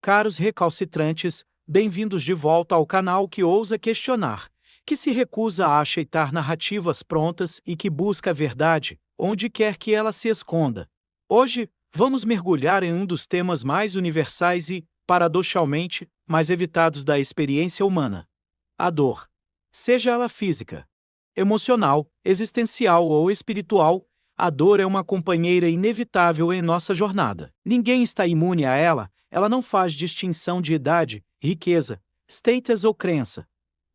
Caros recalcitrantes, bem-vindos de volta ao canal que ousa questionar, que se recusa a aceitar narrativas prontas e que busca a verdade, onde quer que ela se esconda. Hoje, vamos mergulhar em um dos temas mais universais e, paradoxalmente, mais evitados da experiência humana: a dor. Seja ela física, emocional, existencial ou espiritual, a dor é uma companheira inevitável em nossa jornada. Ninguém está imune a ela, ela não faz distinção de idade, riqueza, status ou crença.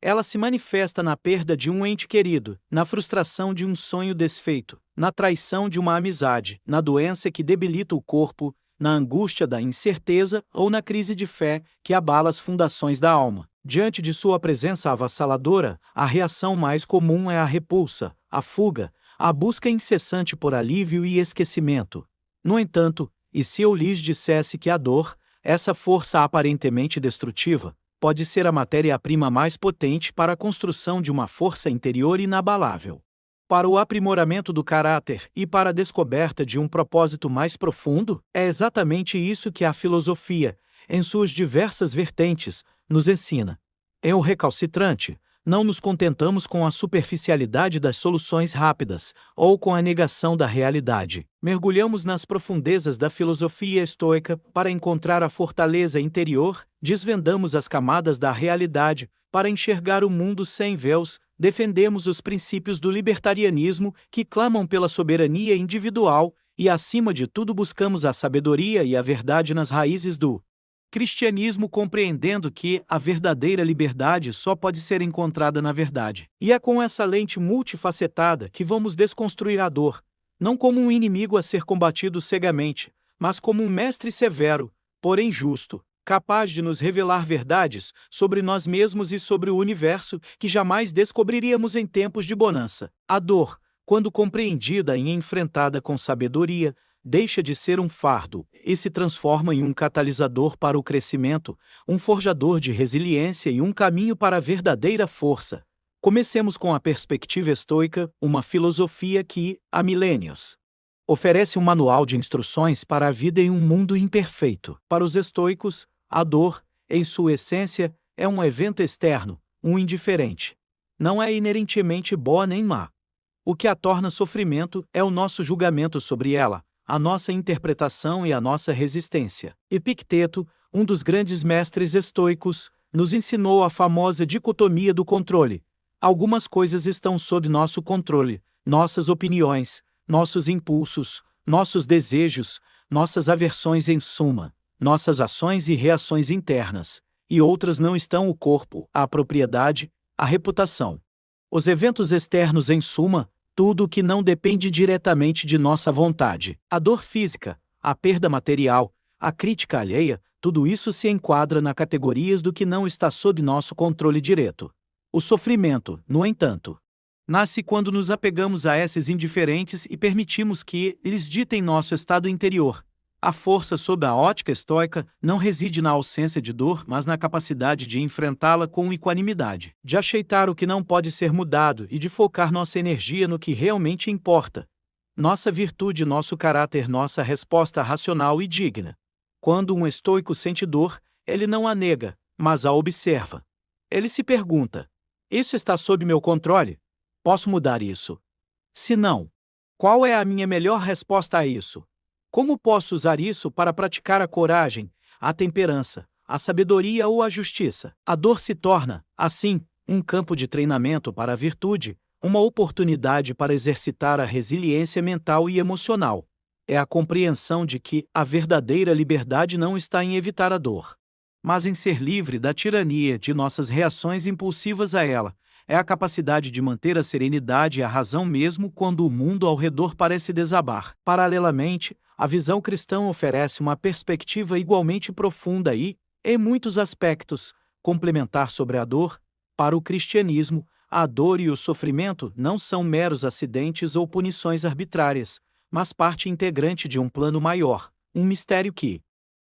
Ela se manifesta na perda de um ente querido, na frustração de um sonho desfeito, na traição de uma amizade, na doença que debilita o corpo, na angústia da incerteza ou na crise de fé que abala as fundações da alma. Diante de sua presença avassaladora, a reação mais comum é a repulsa, a fuga, a busca incessante por alívio e esquecimento. No entanto, e se eu lhes dissesse que a dor, essa força aparentemente destrutiva, pode ser a matéria-prima mais potente para a construção de uma força interior inabalável, para o aprimoramento do caráter e para a descoberta de um propósito mais profundo? É exatamente isso que a filosofia, em suas diversas vertentes, nos ensina. Em O Recalcitrante, não nos contentamos com a superficialidade das soluções rápidas, ou com a negação da realidade. Mergulhamos nas profundezas da filosofia estoica para encontrar a fortaleza interior, desvendamos as camadas da realidade para enxergar o mundo sem véus, defendemos os princípios do libertarianismo que clamam pela soberania individual e, acima de tudo, buscamos a sabedoria e a verdade nas raízes do cristianismo, compreendendo que a verdadeira liberdade só pode ser encontrada na verdade. E é com essa lente multifacetada que vamos desconstruir a dor, não como um inimigo a ser combatido cegamente, mas como um mestre severo, porém justo, capaz de nos revelar verdades sobre nós mesmos e sobre o universo que jamais descobriríamos em tempos de bonança. A dor, quando compreendida e enfrentada com sabedoria, deixa de ser um fardo e se transforma em um catalisador para o crescimento, um forjador de resiliência e um caminho para a verdadeira força. Comecemos com a perspectiva estoica, uma filosofia que, há milênios, oferece um manual de instruções para a vida em um mundo imperfeito. Para os estoicos, a dor, em sua essência, é um evento externo, um indiferente. Não é inerentemente boa nem má. O que a torna sofrimento é o nosso julgamento sobre ela, a nossa interpretação e a nossa resistência. Epicteto, um dos grandes mestres estoicos, nos ensinou a famosa dicotomia do controle. Algumas coisas estão sob nosso controle: nossas opiniões, nossos impulsos, nossos desejos, nossas aversões, em suma, nossas ações e reações internas, e outras não estão: o corpo, a propriedade, a reputação. Os eventos externos, em suma, tudo o que não depende diretamente de nossa vontade. A dor física, a perda material, a crítica alheia, tudo isso se enquadra na categorias do que não está sob nosso controle direto. O sofrimento, no entanto, nasce quando nos apegamos a esses indiferentes e permitimos que eles ditem nosso estado interior. A força sob a ótica estoica não reside na ausência de dor, mas na capacidade de enfrentá-la com equanimidade, de aceitar o que não pode ser mudado e de focar nossa energia no que realmente importa. Nossa virtude, nosso caráter, nossa resposta racional e digna. Quando um estoico sente dor, ele não a nega, mas a observa. Ele se pergunta: isso está sob meu controle? Posso mudar isso? Se não, qual é a minha melhor resposta a isso? Como posso usar isso para praticar a coragem, a temperança, a sabedoria ou a justiça? A dor se torna, assim, um campo de treinamento para a virtude, uma oportunidade para exercitar a resiliência mental e emocional. É a compreensão de que a verdadeira liberdade não está em evitar a dor, mas em ser livre da tirania de nossas reações impulsivas a ela. É a capacidade de manter a serenidade e a razão mesmo quando o mundo ao redor parece desabar. Paralelamente, a visão cristã oferece uma perspectiva igualmente profunda e, em muitos aspectos, complementar sobre a dor. Para o cristianismo, a dor e o sofrimento não são meros acidentes ou punições arbitrárias, mas parte integrante de um plano maior, um mistério que,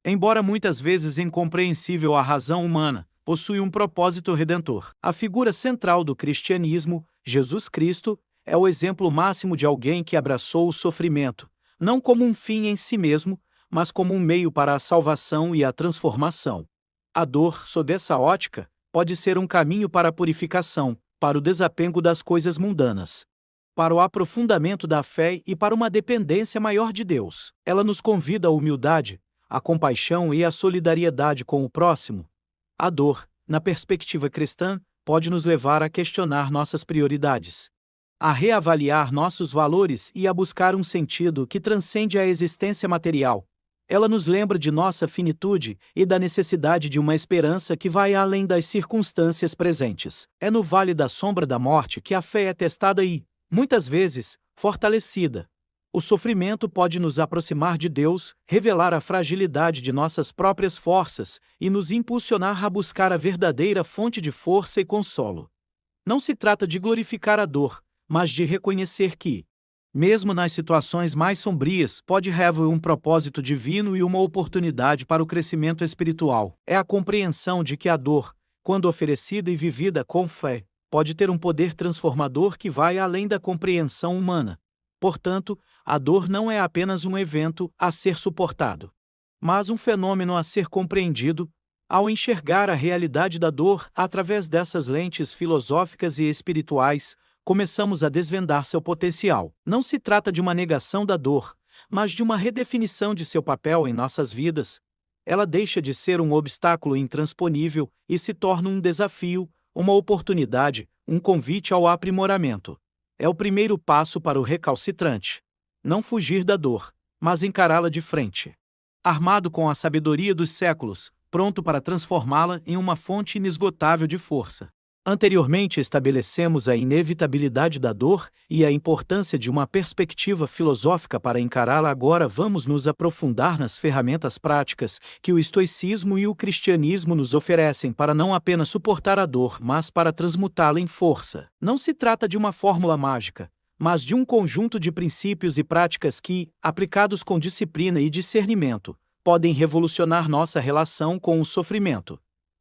embora muitas vezes incompreensível à razão humana, possui um propósito redentor. A figura central do cristianismo, Jesus Cristo, é o exemplo máximo de alguém que abraçou o sofrimento, não como um fim em si mesmo, mas como um meio para a salvação e a transformação. A dor, sob essa ótica, pode ser um caminho para a purificação, para o desapego das coisas mundanas, para o aprofundamento da fé e para uma dependência maior de Deus. Ela nos convida à humildade, à compaixão e à solidariedade com o próximo. A dor, na perspectiva cristã, pode nos levar a questionar nossas prioridades, a reavaliar nossos valores e a buscar um sentido que transcende a existência material. Ela nos lembra de nossa finitude e da necessidade de uma esperança que vai além das circunstâncias presentes. É no vale da sombra da morte que a fé é testada e, muitas vezes, fortalecida. O sofrimento pode nos aproximar de Deus, revelar a fragilidade de nossas próprias forças e nos impulsionar a buscar a verdadeira fonte de força e consolo. Não se trata de glorificar a dor, mas de reconhecer que, mesmo nas situações mais sombrias, pode haver um propósito divino e uma oportunidade para o crescimento espiritual. É a compreensão de que a dor, quando oferecida e vivida com fé, pode ter um poder transformador que vai além da compreensão humana. Portanto, a dor não é apenas um evento a ser suportado, mas um fenômeno a ser compreendido. Ao enxergar a realidade da dor através dessas lentes filosóficas e espirituais, começamos a desvendar seu potencial. Não se trata de uma negação da dor, mas de uma redefinição de seu papel em nossas vidas. Ela deixa de ser um obstáculo intransponível e se torna um desafio, uma oportunidade, um convite ao aprimoramento. É o primeiro passo para o recalcitrante. Não fugir da dor, mas encará-la de frente. Armado com a sabedoria dos séculos, pronto para transformá-la em uma fonte inesgotável de força. Anteriormente estabelecemos a inevitabilidade da dor e a importância de uma perspectiva filosófica para encará-la. Agora vamos nos aprofundar nas ferramentas práticas que o estoicismo e o cristianismo nos oferecem para não apenas suportar a dor, mas para transmutá-la em força. Não se trata de uma fórmula mágica, mas de um conjunto de princípios e práticas que, aplicados com disciplina e discernimento, podem revolucionar nossa relação com o sofrimento.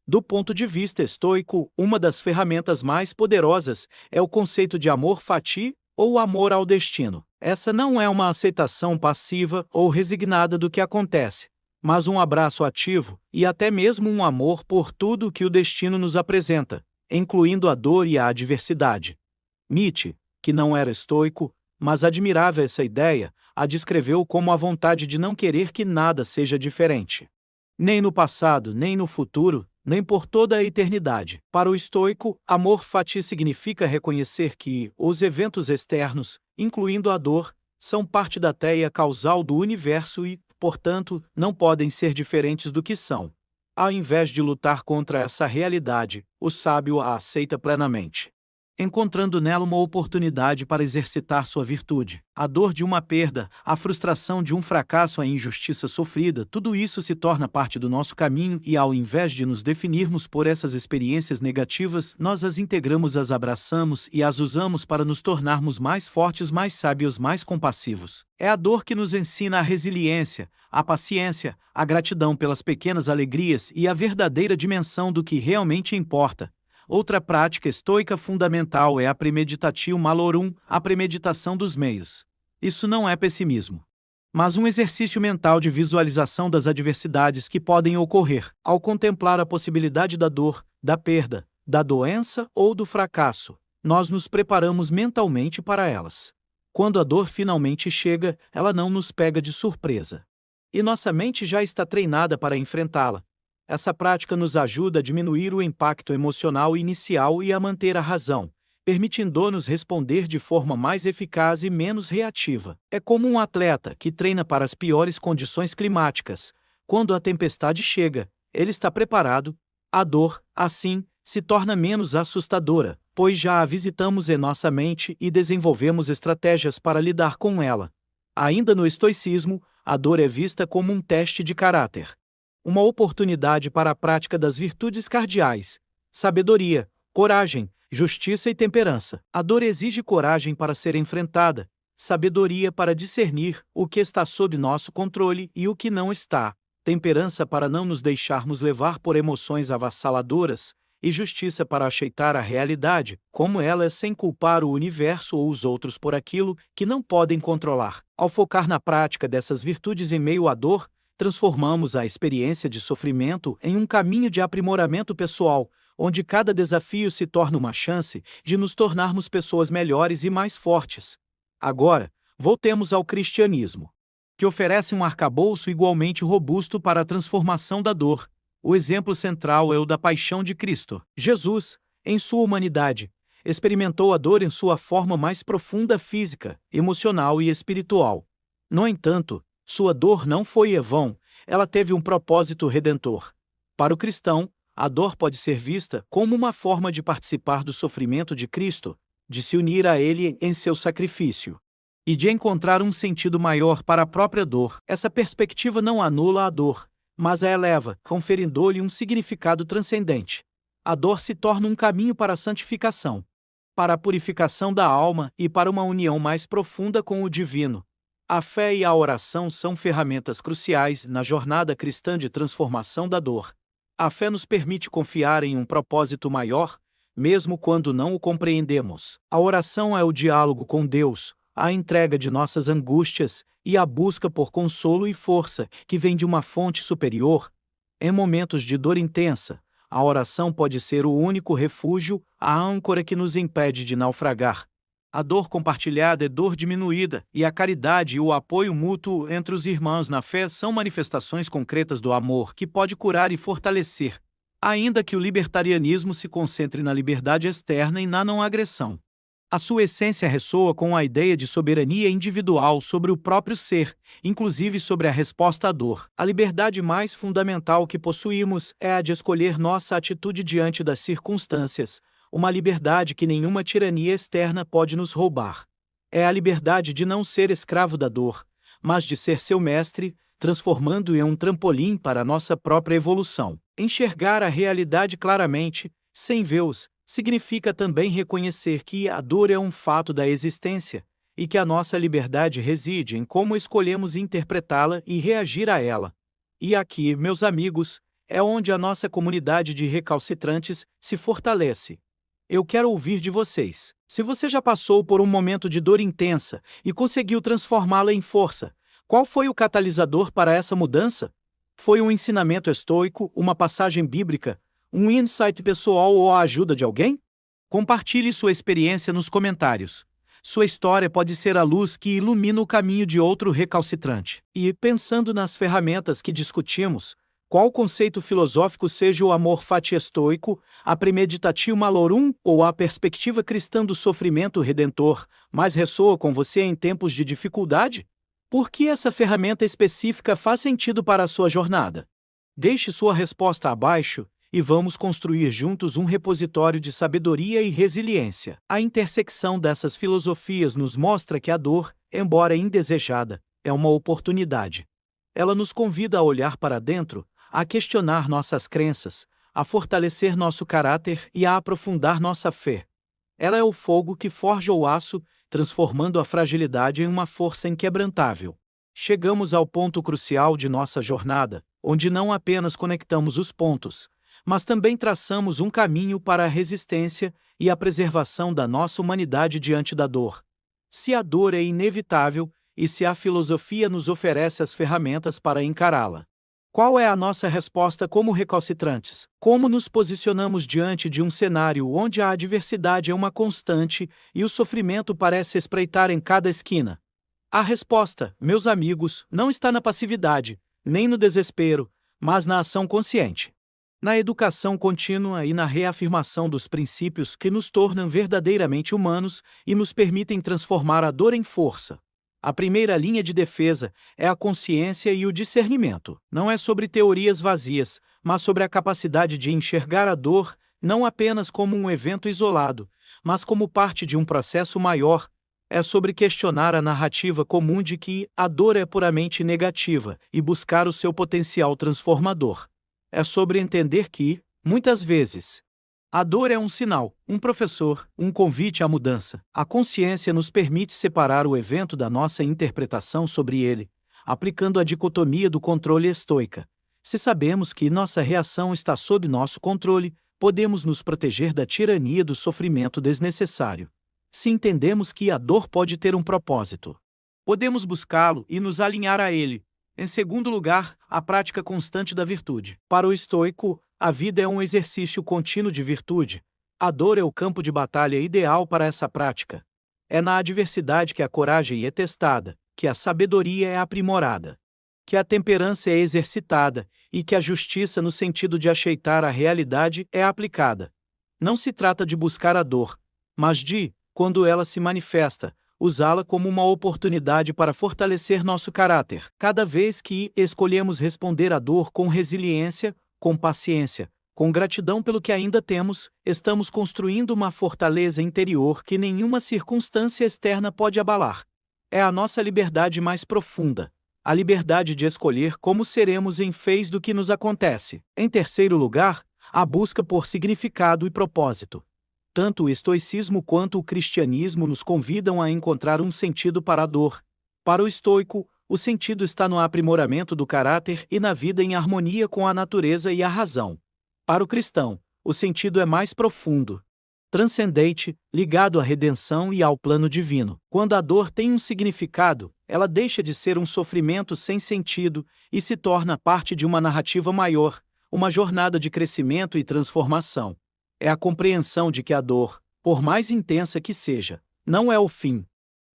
Do ponto de vista estoico, uma das ferramentas mais poderosas é o conceito de amor fati, ou amor ao destino. Essa não é uma aceitação passiva ou resignada do que acontece, mas um abraço ativo e até mesmo um amor por tudo que o destino nos apresenta, incluindo a dor e a adversidade. Nietzsche, que não era estoico, mas admirava essa ideia, a descreveu como a vontade de não querer que nada seja diferente. Nem no passado, nem no futuro, nem por toda a eternidade. Para o estoico, amor fati significa reconhecer que os eventos externos, incluindo a dor, são parte da teia causal do universo e, portanto, não podem ser diferentes do que são. Ao invés de lutar contra essa realidade, o sábio a aceita plenamente, encontrando nela uma oportunidade para exercitar sua virtude. A dor de uma perda, a frustração de um fracasso, a injustiça sofrida, tudo isso se torna parte do nosso caminho e, ao invés de nos definirmos por essas experiências negativas, nós as integramos, as abraçamos e as usamos para nos tornarmos mais fortes, mais sábios, mais compassivos. É a dor que nos ensina a resiliência, a paciência, a gratidão pelas pequenas alegrias e a verdadeira dimensão do que realmente importa. Outra prática estoica fundamental é a premeditatio malorum, a premeditação dos meios. Isso não é pessimismo, mas um exercício mental de visualização das adversidades que podem ocorrer. Ao contemplar a possibilidade da dor, da perda, da doença ou do fracasso, nós nos preparamos mentalmente para elas. Quando a dor finalmente chega, ela não nos pega de surpresa. E nossa mente já está treinada para enfrentá-la. Essa prática nos ajuda a diminuir o impacto emocional inicial e a manter a razão, permitindo-nos responder de forma mais eficaz e menos reativa. É como um atleta que treina para as piores condições climáticas. Quando a tempestade chega, ele está preparado. A dor, assim, se torna menos assustadora, pois já a visitamos em nossa mente e desenvolvemos estratégias para lidar com ela. Ainda no estoicismo, a dor é vista como um teste de caráter. Uma oportunidade para a prática das virtudes cardeais: sabedoria, coragem, justiça e temperança. A dor exige coragem para ser enfrentada, sabedoria para discernir o que está sob nosso controle e o que não está, temperança para não nos deixarmos levar por emoções avassaladoras, e justiça para aceitar a realidade, como ela é, sem culpar o universo ou os outros por aquilo que não podem controlar. Ao focar na prática dessas virtudes em meio à dor, transformamos a experiência de sofrimento em um caminho de aprimoramento pessoal, onde cada desafio se torna uma chance de nos tornarmos pessoas melhores e mais fortes. Agora, voltemos ao cristianismo, que oferece um arcabouço igualmente robusto para a transformação da dor. O exemplo central é o da paixão de Cristo. Jesus, em sua humanidade, experimentou a dor em sua forma mais profunda física, emocional e espiritual. No entanto, sua dor não foi em vão, ela teve um propósito redentor. Para o cristão, a dor pode ser vista como uma forma de participar do sofrimento de Cristo, de se unir a Ele em seu sacrifício, e de encontrar um sentido maior para a própria dor. Essa perspectiva não anula a dor, mas a eleva, conferindo-lhe um significado transcendente. A dor se torna um caminho para a santificação, para a purificação da alma e para uma união mais profunda com o divino. A fé e a oração são ferramentas cruciais na jornada cristã de transformação da dor. A fé nos permite confiar em um propósito maior, mesmo quando não o compreendemos. A oração é o diálogo com Deus, a entrega de nossas angústias e a busca por consolo e força que vem de uma fonte superior. Em momentos de dor intensa, a oração pode ser o único refúgio, a âncora que nos impede de naufragar. A dor compartilhada é dor diminuída, e a caridade e o apoio mútuo entre os irmãos na fé são manifestações concretas do amor que pode curar e fortalecer, ainda que o libertarianismo se concentre na liberdade externa e na não-agressão. A sua essência ressoa com a ideia de soberania individual sobre o próprio ser, inclusive sobre a resposta à dor. A liberdade mais fundamental que possuímos é a de escolher nossa atitude diante das circunstâncias, uma liberdade que nenhuma tirania externa pode nos roubar. É a liberdade de não ser escravo da dor, mas de ser seu mestre, transformando-o em um trampolim para a nossa própria evolução. Enxergar a realidade claramente, sem vê-los, significa também reconhecer que a dor é um fato da existência, e que a nossa liberdade reside em como escolhemos interpretá-la e reagir a ela. E aqui, meus amigos, é onde a nossa comunidade de recalcitrantes se fortalece. Eu quero ouvir de vocês. Se você já passou por um momento de dor intensa e conseguiu transformá-la em força, qual foi o catalisador para essa mudança? Foi um ensinamento estoico, uma passagem bíblica, um insight pessoal ou a ajuda de alguém? Compartilhe sua experiência nos comentários. Sua história pode ser a luz que ilumina o caminho de outro recalcitrante. E, pensando nas ferramentas que discutimos, qual conceito filosófico, seja o amor fati estoico, a premeditatio malorum ou a perspectiva cristã do sofrimento redentor, mais ressoa com você em tempos de dificuldade? Por que essa ferramenta específica faz sentido para a sua jornada? Deixe sua resposta abaixo e vamos construir juntos um repositório de sabedoria e resiliência. A intersecção dessas filosofias nos mostra que a dor, embora indesejada, é uma oportunidade. Ela nos convida a olhar para dentro, a questionar nossas crenças, a fortalecer nosso caráter e a aprofundar nossa fé. Ela é o fogo que forja o aço, transformando a fragilidade em uma força inquebrantável. Chegamos ao ponto crucial de nossa jornada, onde não apenas conectamos os pontos, mas também traçamos um caminho para a resistência e a preservação da nossa humanidade diante da dor. Se a dor é inevitável, e se a filosofia nos oferece as ferramentas para encará-la, qual é a nossa resposta como recalcitrantes? Como nos posicionamos diante de um cenário onde a adversidade é uma constante e o sofrimento parece espreitar em cada esquina? A resposta, meus amigos, não está na passividade, nem no desespero, mas na ação consciente. Na educação contínua e na reafirmação dos princípios que nos tornam verdadeiramente humanos e nos permitem transformar a dor em força. A primeira linha de defesa é a consciência e o discernimento. Não é sobre teorias vazias, mas sobre a capacidade de enxergar a dor não apenas como um evento isolado, mas como parte de um processo maior. É sobre questionar a narrativa comum de que a dor é puramente negativa e buscar o seu potencial transformador. É sobre entender que, muitas vezes, a dor é um sinal, um professor, um convite à mudança. A consciência nos permite separar o evento da nossa interpretação sobre ele, aplicando a dicotomia do controle estoica. Se sabemos que nossa reação está sob nosso controle, podemos nos proteger da tirania do sofrimento desnecessário. Se entendemos que a dor pode ter um propósito, podemos buscá-lo e nos alinhar a ele. Em segundo lugar, a prática constante da virtude. Para o estoico, a vida é um exercício contínuo de virtude. A dor é o campo de batalha ideal para essa prática. É na adversidade que a coragem é testada, que a sabedoria é aprimorada, que a temperança é exercitada e que a justiça, no sentido de aceitar a realidade, é aplicada. Não se trata de buscar a dor, mas de, quando ela se manifesta, usá-la como uma oportunidade para fortalecer nosso caráter. Cada vez que escolhemos responder à dor com resiliência, com paciência, com gratidão pelo que ainda temos, estamos construindo uma fortaleza interior que nenhuma circunstância externa pode abalar. É a nossa liberdade mais profunda, a liberdade de escolher como seremos em face do que nos acontece. Em terceiro lugar, a busca por significado e propósito. Tanto o estoicismo quanto o cristianismo nos convidam a encontrar um sentido para a dor. Para o estoico, o sentido está no aprimoramento do caráter e na vida em harmonia com a natureza e a razão. Para o cristão, o sentido é mais profundo, transcendente, ligado à redenção e ao plano divino. Quando a dor tem um significado, ela deixa de ser um sofrimento sem sentido e se torna parte de uma narrativa maior, uma jornada de crescimento e transformação. É a compreensão de que a dor, por mais intensa que seja, não é o fim,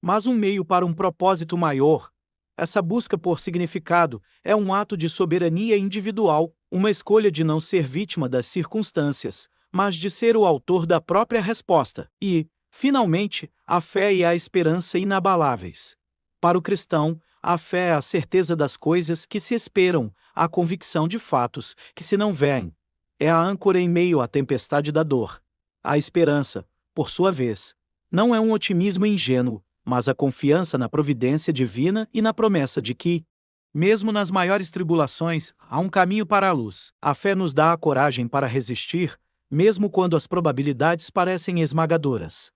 mas um meio para um propósito maior. Essa busca por significado é um ato de soberania individual, uma escolha de não ser vítima das circunstâncias, mas de ser o autor da própria resposta. E, finalmente, a fé e a esperança inabaláveis. Para o cristão, a fé é a certeza das coisas que se esperam, a convicção de fatos que se não veem. É a âncora em meio à tempestade da dor. A esperança, por sua vez, não é um otimismo ingênuo, mas a confiança na providência divina e na promessa de que, mesmo nas maiores tribulações, há um caminho para a luz. A fé nos dá a coragem para resistir, mesmo quando as probabilidades parecem esmagadoras.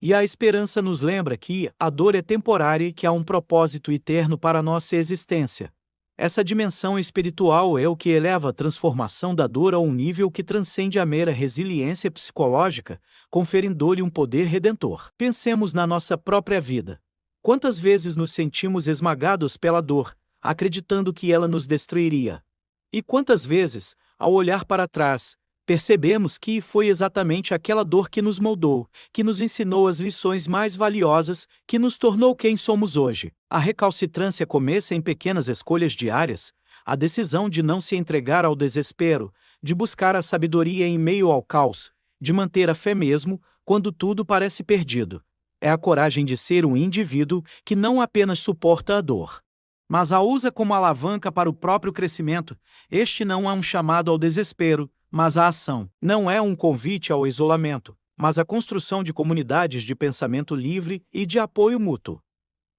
E a esperança nos lembra que a dor é temporária e que há um propósito eterno para a nossa existência. Essa dimensão espiritual é o que eleva a transformação da dor a um nível que transcende a mera resiliência psicológica, conferindo-lhe um poder redentor. Pensemos na nossa própria vida. Quantas vezes nos sentimos esmagados pela dor, acreditando que ela nos destruiria? E quantas vezes, ao olhar para trás, percebemos que foi exatamente aquela dor que nos moldou, que nos ensinou as lições mais valiosas, que nos tornou quem somos hoje. A recalcitrância começa em pequenas escolhas diárias, a decisão de não se entregar ao desespero, de buscar a sabedoria em meio ao caos, de manter a fé mesmo, quando tudo parece perdido. É a coragem de ser um indivíduo que não apenas suporta a dor, mas a usa como alavanca para o próprio crescimento. Este não é um chamado ao desespero, mas a ação. Não é um convite ao isolamento, mas a construção de comunidades de pensamento livre e de apoio mútuo.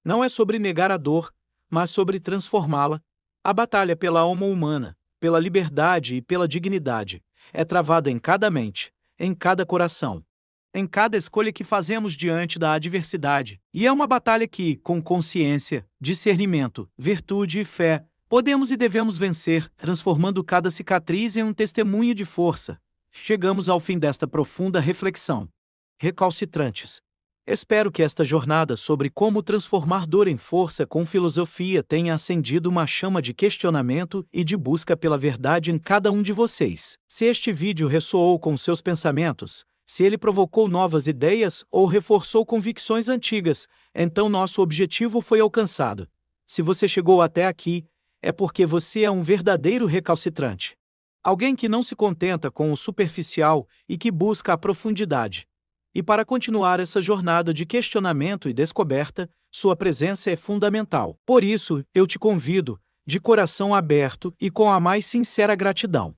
Não é sobre negar a dor, mas sobre transformá-la. A batalha pela alma humana, pela liberdade e pela dignidade, é travada em cada mente, em cada coração, em cada escolha que fazemos diante da adversidade. E é uma batalha que, com consciência, discernimento, virtude e fé, podemos e devemos vencer, transformando cada cicatriz em um testemunho de força. Chegamos ao fim desta profunda reflexão. Recalcitrantes. Espero que esta jornada sobre como transformar dor em força com filosofia tenha acendido uma chama de questionamento e de busca pela verdade em cada um de vocês. Se este vídeo ressoou com seus pensamentos, se ele provocou novas ideias ou reforçou convicções antigas, então nosso objetivo foi alcançado. Se você chegou até aqui, é porque você é um verdadeiro recalcitrante. Alguém que não se contenta com o superficial e que busca a profundidade. E para continuar essa jornada de questionamento e descoberta, sua presença é fundamental. Por isso, eu te convido, de coração aberto e com a mais sincera gratidão,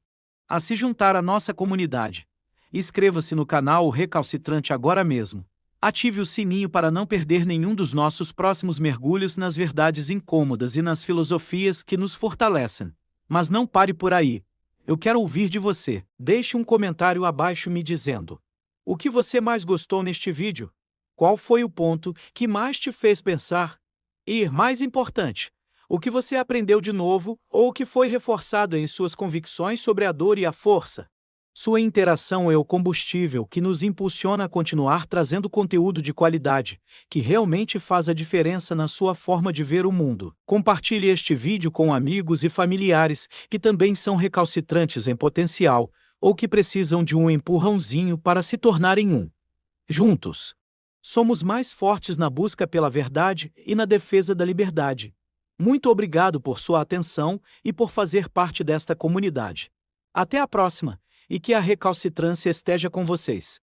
a se juntar à nossa comunidade. Inscreva-se no canal Recalcitrante agora mesmo. Ative o sininho para não perder nenhum dos nossos próximos mergulhos nas verdades incômodas e nas filosofias que nos fortalecem. Mas não pare por aí. Eu quero ouvir de você. Deixe um comentário abaixo me dizendo o que você mais gostou neste vídeo. Qual foi o ponto que mais te fez pensar? E, mais importante, o que você aprendeu de novo ou o que foi reforçado em suas convicções sobre a dor e a força? Sua interação é o combustível que nos impulsiona a continuar trazendo conteúdo de qualidade, que realmente faz a diferença na sua forma de ver o mundo. Compartilhe este vídeo com amigos e familiares que também são recalcitrantes em potencial ou que precisam de um empurrãozinho para se tornarem um. Juntos, somos mais fortes na busca pela verdade e na defesa da liberdade. Muito obrigado por sua atenção e por fazer parte desta comunidade. Até a próxima! E que a recalcitrância esteja com vocês.